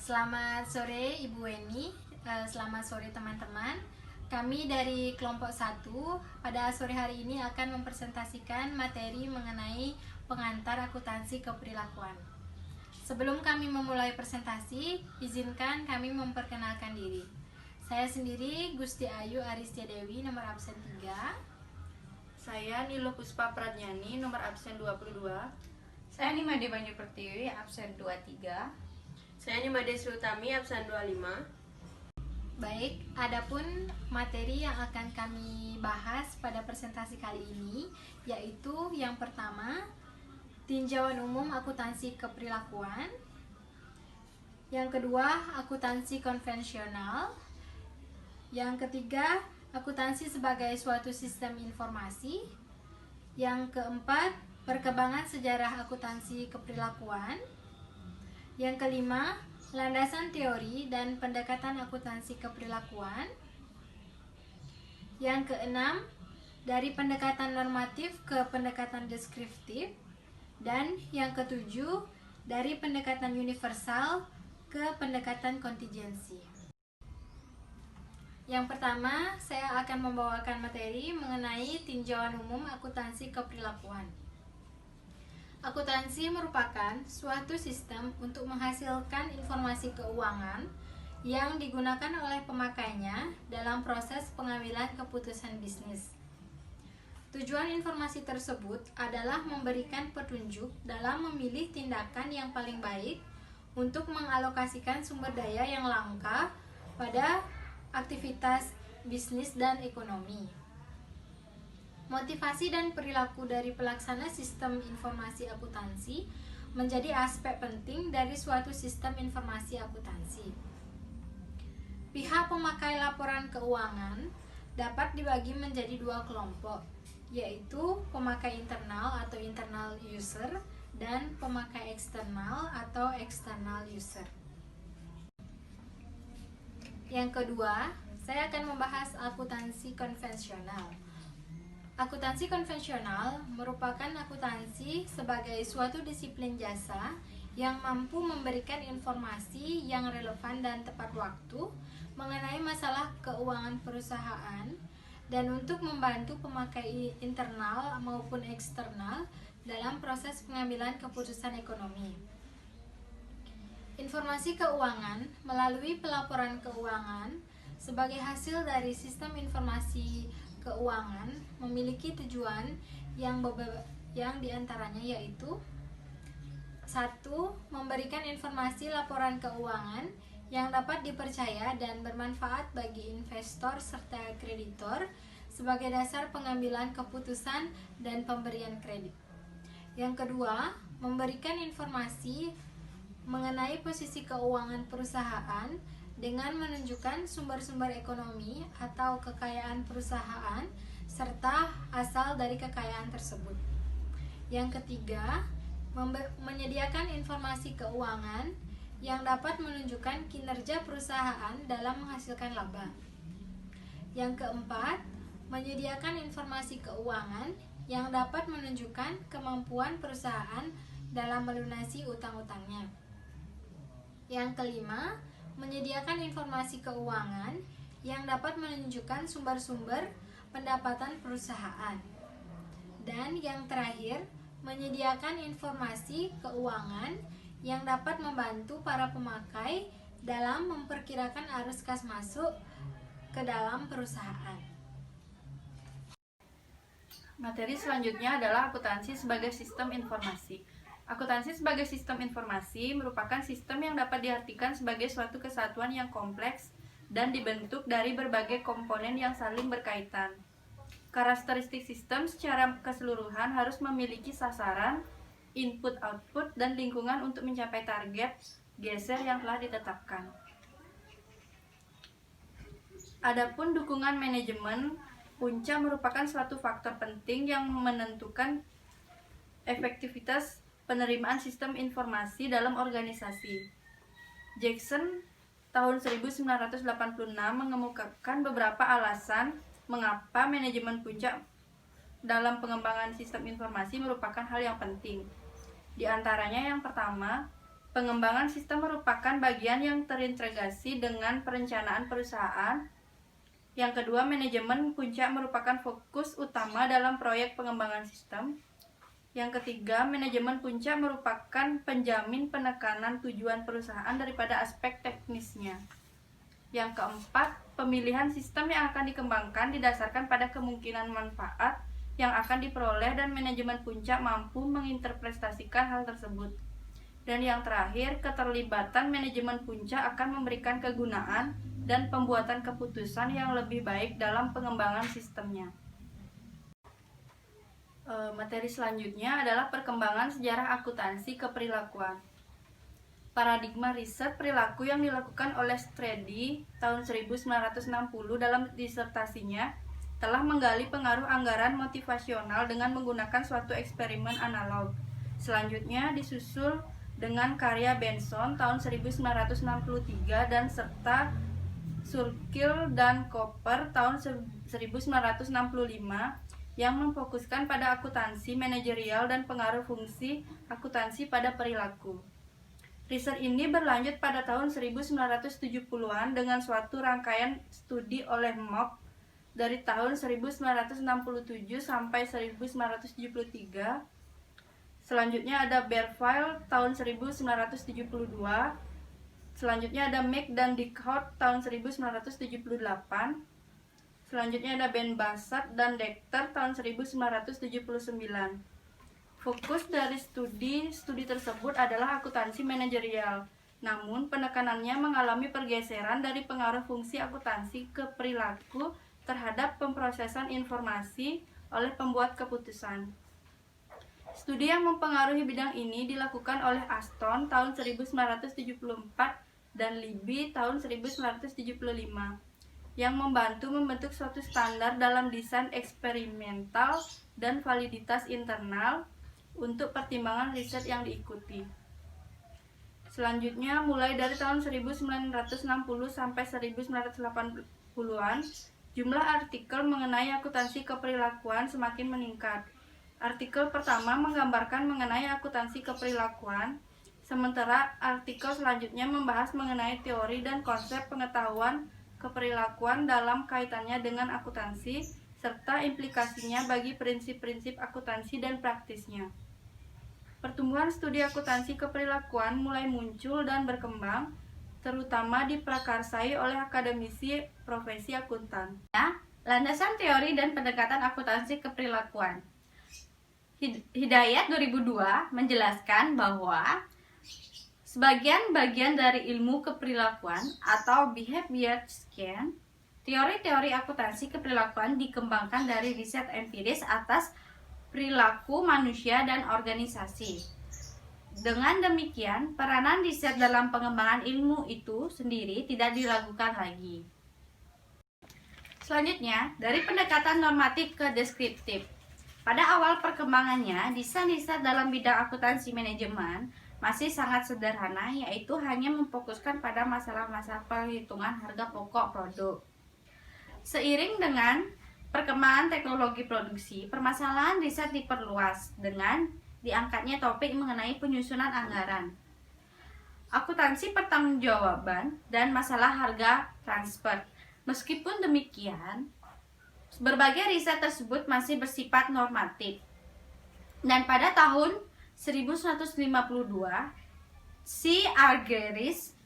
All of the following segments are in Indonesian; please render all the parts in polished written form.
Selamat sore Ibu Weni, selamat sore teman-teman. Kami dari kelompok 1 pada sore hari ini akan mempresentasikan materi mengenai pengantar akuntansi keprilakuan. Sebelum kami memulai presentasi, izinkan kami memperkenalkan diri. Saya sendiri Gusti Ayu Aristia Dewi, nomor absen 3. Saya Nilo Puspa Pradnyani, nomor absen 22. Saya Nimade Banyu Pertiwi, absen 23. Saya Nimade Sriutami, absen 25. Baik, adapun materi yang akan kami bahas pada presentasi kali ini yaitu yang pertama, tinjauan umum akuntansi keprilakuan. Yang kedua, akuntansi konvensional. Yang ketiga, akuntansi sebagai suatu sistem informasi. Yang keempat, perkembangan sejarah akuntansi keprilakuan. Yang kelima, landasan teori dan pendekatan akuntansi keprilakuan. Yang keenam, dari pendekatan normatif ke pendekatan deskriptif. Dan yang ketujuh, dari pendekatan universal ke pendekatan kontingensi. Yang pertama, saya akan membawakan materi mengenai tinjauan umum akuntansi keprilakuan. Akuntansi merupakan suatu sistem untuk menghasilkan informasi keuangan yang digunakan oleh pemakainya dalam proses pengambilan keputusan bisnis. Tujuan informasi tersebut adalah memberikan petunjuk dalam memilih tindakan yang paling baik untuk mengalokasikan sumber daya yang langka pada aktivitas bisnis dan ekonomi. Motivasi dan perilaku dari pelaksana sistem informasi akuntansi menjadi aspek penting dari suatu sistem informasi akuntansi. Pihak pemakai laporan keuangan dapat dibagi menjadi dua kelompok, yaitu pemakai internal atau internal user dan pemakai eksternal atau external user. Yang kedua, saya akan membahas akuntansi konvensional. Akuntansi konvensional merupakan akuntansi sebagai suatu disiplin jasa yang mampu memberikan informasi yang relevan dan tepat waktu mengenai masalah keuangan perusahaan dan untuk membantu pemakai internal maupun eksternal dalam proses pengambilan keputusan ekonomi. Informasi keuangan melalui pelaporan keuangan sebagai hasil dari sistem informasi keuangan memiliki tujuan yang diantaranya yaitu 1. Memberikan informasi laporan keuangan yang dapat dipercaya dan bermanfaat bagi investor serta kreditor sebagai dasar pengambilan keputusan dan pemberian kredit. Yang kedua, memberikan informasi mengenai posisi keuangan perusahaan dengan menunjukkan sumber-sumber ekonomi atau kekayaan perusahaan serta asal dari kekayaan tersebut. Yang ketiga, menyediakan informasi keuangan yang dapat menunjukkan kinerja perusahaan dalam menghasilkan laba. Yang keempat, menyediakan informasi keuangan yang dapat menunjukkan kemampuan perusahaan dalam melunasi utang-utangnya. Yang kelima, menyediakan informasi keuangan yang dapat menunjukkan sumber-sumber pendapatan perusahaan. Dan yang terakhir, menyediakan informasi keuangan yang dapat membantu para pemakai dalam memperkirakan arus kas masuk ke dalam perusahaan. Materi selanjutnya adalah akuntansi sebagai sistem informasi. Akuntansi sebagai sistem informasi merupakan sistem yang dapat diartikan sebagai suatu kesatuan yang kompleks dan dibentuk dari berbagai komponen yang saling berkaitan. Karakteristik sistem secara keseluruhan harus memiliki sasaran, input-output, dan lingkungan untuk mencapai target geser yang telah ditetapkan. Adapun dukungan manajemen punca merupakan suatu faktor penting yang menentukan efektivitas penerimaan sistem informasi dalam organisasi. Jackson tahun 1986 mengemukakan beberapa alasan mengapa manajemen puncak dalam pengembangan sistem informasi merupakan hal yang penting. Di antaranya yang pertama, Pengembangan sistem merupakan bagian yang terintegrasi dengan perencanaan perusahaan. Yang kedua, manajemen puncak merupakan fokus utama dalam proyek pengembangan sistem. Yang ketiga, manajemen puncak merupakan penjamin penekanan tujuan perusahaan daripada aspek teknisnya. Yang keempat, pemilihan sistem yang akan dikembangkan didasarkan pada kemungkinan manfaat yang akan diperoleh dan manajemen puncak mampu menginterpretasikan hal tersebut. Dan yang terakhir, keterlibatan manajemen puncak akan memberikan kegunaan dan pembuatan keputusan yang lebih baik dalam pengembangan sistemnya. Materi selanjutnya adalah perkembangan sejarah akuntansi keperilakuan. Paradigma riset perilaku yang dilakukan oleh Strady tahun 1960 dalam disertasinya telah menggali pengaruh anggaran motivasional dengan menggunakan suatu eksperimen analog. Selanjutnya disusul dengan karya Benson tahun 1963 dan serta Surkill dan Cooper tahun 1965 yang memfokuskan pada akuntansi manajerial dan pengaruh fungsi akuntansi pada perilaku. Riset ini berlanjut pada tahun 1970-an dengan suatu rangkaian studi oleh Mock dari tahun 1967 sampai 1973. Selanjutnya ada Berfile tahun 1972. Selanjutnya ada Meek dan Dickhart tahun 1978. Selanjutnya ada Ben Bassat dan Dekter tahun 1979. Fokus dari studi tersebut adalah akuntansi manajerial. Namun, penekanannya mengalami pergeseran dari pengaruh fungsi akuntansi ke perilaku terhadap pemrosesan informasi oleh pembuat keputusan. Studi yang mempengaruhi bidang ini dilakukan oleh Aston tahun 1974 dan Libby tahun 1975 yang membantu membentuk suatu standar dalam desain eksperimental dan validitas internal untuk pertimbangan riset yang diikuti. Selanjutnya, mulai dari tahun 1960 sampai 1980-an, jumlah artikel mengenai akuntansi keperilakuan semakin meningkat. Artikel pertama menggambarkan mengenai akuntansi keperilakuan, sementara artikel selanjutnya membahas mengenai teori dan konsep pengetahuan keperilakuan dalam kaitannya dengan akuntansi, serta implikasinya bagi prinsip-prinsip akuntansi dan praktisnya. Pertumbuhan studi akuntansi keperilakuan mulai muncul dan berkembang, terutama diprakarsai oleh akademisi profesi akuntan. Landasan teori dan pendekatan akuntansi keperilakuan. Hidayat 2002 menjelaskan bahwa sebagian bagian dari ilmu keperilakuan atau behavior science, teori-teori akuntansi keperilakuan dikembangkan dari riset empiris atas perilaku manusia dan organisasi. Dengan demikian, peranan riset dalam pengembangan ilmu itu sendiri tidak diragukan lagi. Selanjutnya, dari pendekatan normatif ke deskriptif. Pada awal perkembangannya, desain riset dalam bidang akuntansi manajemen masih sangat sederhana, yaitu hanya memfokuskan pada masalah-masalah perhitungan harga pokok produk. Seiring dengan perkembangan teknologi produksi, permasalahan riset diperluas dengan diangkatnya topik mengenai penyusunan anggaran, akuntansi pertanggungjawaban, dan masalah harga transfer. Meskipun demikian, berbagai riset tersebut masih bersifat normatif. Dan pada tahun 1952, C. Argyris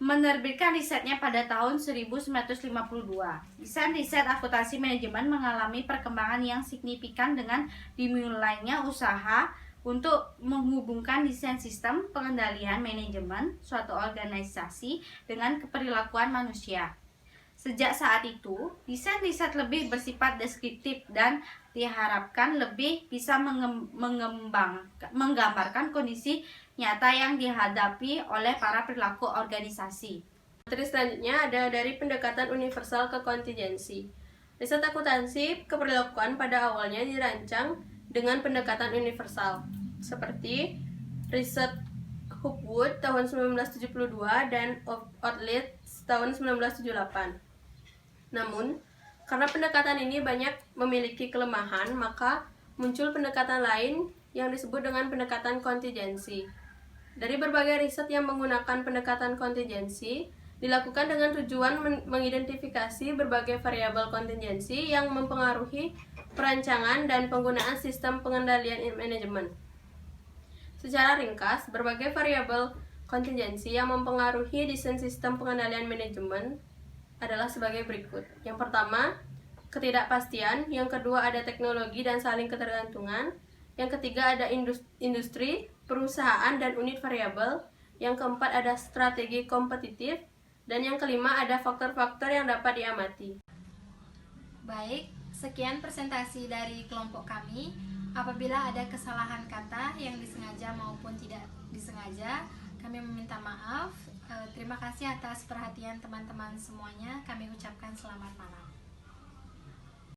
menerbitkan risetnya pada tahun 1952. Desain riset akuntansi manajemen mengalami perkembangan yang signifikan dengan dimulainya usaha untuk menghubungkan desain sistem pengendalian manajemen suatu organisasi dengan keperilakuan manusia. Sejak saat itu, desain riset lebih bersifat deskriptif dan diharapkan lebih bisa menggambarkan kondisi nyata yang dihadapi oleh para perilaku organisasi. Materi selanjutnya ada dari pendekatan universal ke kontingensi. Riset akuntansi keperilakuan pada awalnya dirancang dengan pendekatan universal, seperti riset Hopwood tahun 1972 dan Outlet tahun 1978. Namun, karena pendekatan ini banyak memiliki kelemahan, maka muncul pendekatan lain yang disebut dengan pendekatan kontingensi. Dari berbagai riset yang menggunakan pendekatan kontingensi, dilakukan dengan tujuan mengidentifikasi berbagai variabel kontingensi yang mempengaruhi perancangan dan penggunaan sistem pengendalian manajemen. Secara ringkas, berbagai variabel kontingensi yang mempengaruhi desain sistem pengendalian manajemen adalah sebagai berikut. Yang pertama, ketidakpastian. Yang kedua, ada teknologi dan saling ketergantungan. Yang ketiga, ada industri, perusahaan, dan unit variabel. Yang keempat, ada strategi kompetitif. Dan yang kelima, ada faktor-faktor yang dapat diamati. Baik, sekian presentasi dari kelompok kami. Apabila ada kesalahan kata yang disengaja maupun tidak disengaja, kami meminta maaf. Terima kasih atas perhatian teman-teman semuanya. Kami ucapkan selamat malam.